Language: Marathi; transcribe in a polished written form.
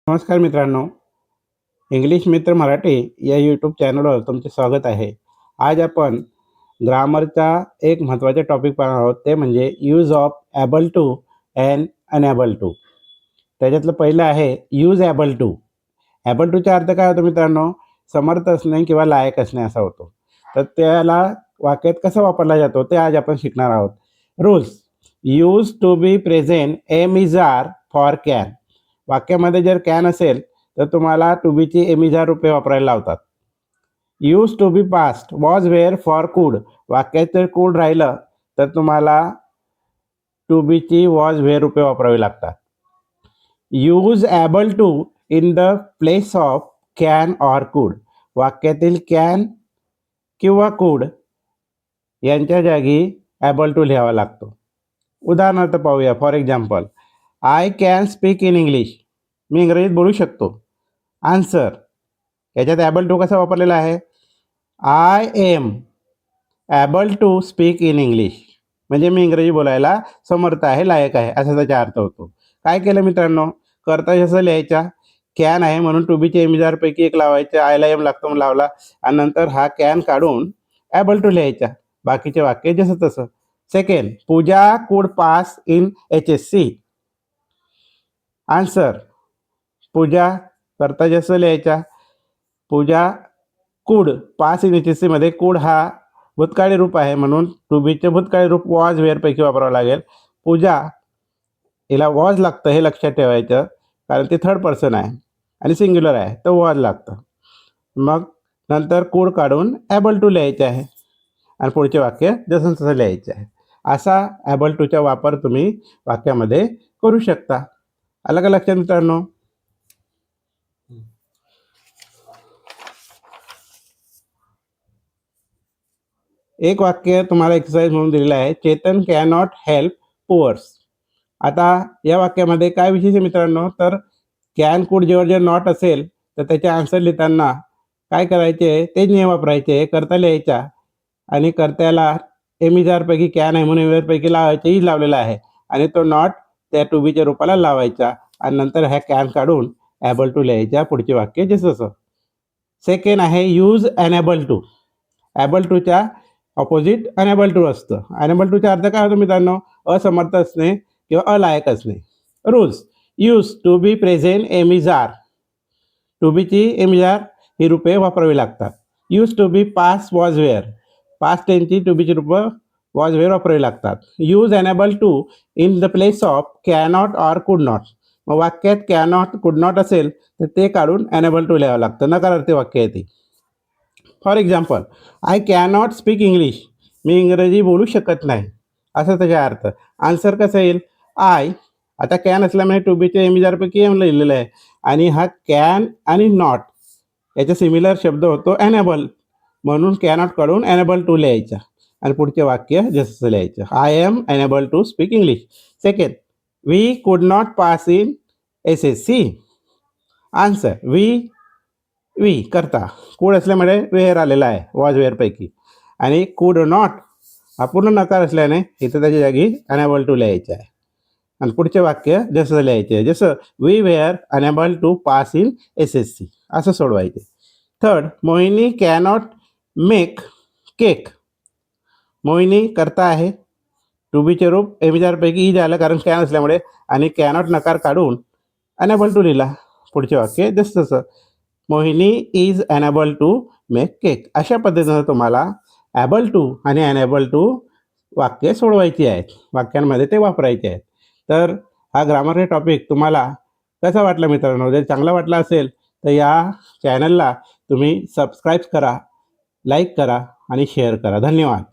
नमस्कार मित्रांनो, इंग्लिश मित्र मराठी या यूट्यूब चॅनलवर तुमचे स्वागत आहे. आज आपण ग्रामरचा एक महत्त्वाचा टॉपिक पाहणार आहोत, ते म्हणजे use of able to and unable to. त्याच्यातलं पहिलं आहे यूज एबल टू. एबल टूचा अर्थ काय होतो मित्रांनो? समर्थ असणे किंवा लायक असणे असा होतो. तर त्याला वाक्यात कसा वापरला जातो ते आज आपण शिकणार आहोत. Rules: use to be present am is are for can. वाक्यामध्ये जर कॅन असेल तर तुम्हाला टू बीची एम इज आर रुपये वापरायला लावतात. Use to be past was were for could. वाक्यात जर कुड राहिलं तर तुम्हाला टू बीची वॉज वेअर रुपये वापरावे लागतात. Use able to in the place of can or could. वाक्यातील कॅन किंवा कुड यांच्या जागी एबल टू लिहावा लागतो. उदाहरणार्थ पाहूया. For example, I can speak in English. मी इंग्रजीत बोलू शकतो. आन्सर: याच्यात एबल टू कसा वापरलेला आहे? I am able to speak in English. म्हणजे मी इंग्रजी बोलायला समर्थ आहे, लायक आहे, असा त्याचा अर्थ होतो. काय केलं मित्रांनो? करता जसं लिहायचा. कॅन आहे म्हणून टू बीचे एम इज आर पैकी एक लावायचं, आयला एम लागतो म्हणून लावला, आणि नंतर हा कॅन काढून एबल टू लिहायचा. बाकीचे वाक्य जसं तसं. Second, Puja could pass in HSC. Answer: Puja करता जसं लिहायचा. पूजा कुड पास इन HSC मध्ये कुड हा भूतकाळी रूप आहे म्हणून टू बीचे भूतकाळी रूप वॉज वेअर पैकी वापरावं लागेल. पूजा हिला वॉज लागतं हे लक्षात ठेवायचं, कारण ते थर्ड पर्सन आहे आणि सिंग्युलर आहे, तर वॉज लागतं. मग नंतर कुड काढून एबल टू लिहायचे आहे आणि पुढचे वाक्य जसं तसं लिहायचे आहे. असा एबल टूचा वापर तुम्ही वाक्यामध्ये करू शकता. आलं का लक्षात मित्रांनो? एक वाक्य तुम्हाला एक्सरसाइज म्हणून दिलेलं आहे, चेतन कॅनॉट हेल्प पुअर्स. आता या वाक्यामध्ये काय विशेष आहे मित्रांनो? तर कॅन कुड जेव्हा जर नॉट असेल तर त्याचे आन्सर लिहिताना काय करायचे? ते नियम वापरायचे. करता लिहायचा आणि कर्त्याला एम इज आर पैकी कॅन आहे म्हणून एम इज आर पैकी लावायचे, ही लावलेला आहे, आणि तो नॉट त्या टू बीच्या रूपाला लावायचा आणि नंतर ह्या कॅन काढून एबल टू लिहायच्या. पुढचे वाक्य जसं तसं. सेकंड आहे यूज अनएबल टू. एबल टूच्या ऑपोजिट अनएबल टू असतं. अनएबल टूचा अर्थ काय होतो मित्रांनो? असमर्थ असणे किंवा अलायक असणे. Rules: use to be present am is are. To बीची एम इज आर ही रूपे वापरावी लागतात. Use to be past was were. Past टेन्सची टू बीची रूपं वॉज वेअर वापरावी लागतात. Use unable to in the place of cannot or could not. मग वाक्यात कॅनॉट कुड नॉट असेल तर ते काढून अनएबल टू लिहावं लागतं. नकारार्थी वाक्य आहे ती. For example, I cannot speak English. मी इंग्रजी बोलू शकत नाही, असा त्याचा अर्थ. आन्सर कसं येईल? आय, आता कॅन असल्यामुळे टू बीचे एम इज आर पैकी एम लिहिलेलं आहे, आणि हा कॅन आणि नॉट याचा सिमिलर शब्द होतो एनेबल, म्हणून कॅनॉट काढून एनेबल टू लिहायचा आणि पुढचे वाक्य जसं लिहायचं. I am enable to speak English. Second, we could not pass in SSC. Answer: we करता कुड असल्यामुळे वेअर आलेला आहे वॉज वेअरपैकी, आणि कुड नॉट हा पूर्ण नकार असल्याने इथं त्याच्या जागी अनएबल टू लिहायचं आहे आणि पुढचे वाक्य जसं लिहायचे आहे. जसं we were unable to pass in SSC असं सोडवायचे. Third, Mohini cannot make cake. Mohini करता आहे, टू बीचे रूप एम इज आर पैकी ई झालं कारण कॅन असल्यामुळे, आणि कॅनॉट नकार काढून अनएबल टू लिहिला. पुढचे वाक्य जसं तसं. Mohini is unable to make cake. अशा पद्धतीनं तुम्हाला ॲबल टू आणि अनएबल टू वाक्य सोडवायची आहेत, वाक्यांमध्ये ते वापरायचे आहेत. तर हा ग्रामर टॉपिक तुम्हाला कसा वाटला मित्रांनो? जर चांगला वाटला असेल तर या चॅनलला तुम्ही सबस्क्राईब करा, लाईक करा आणि शेअर करा. धन्यवाद.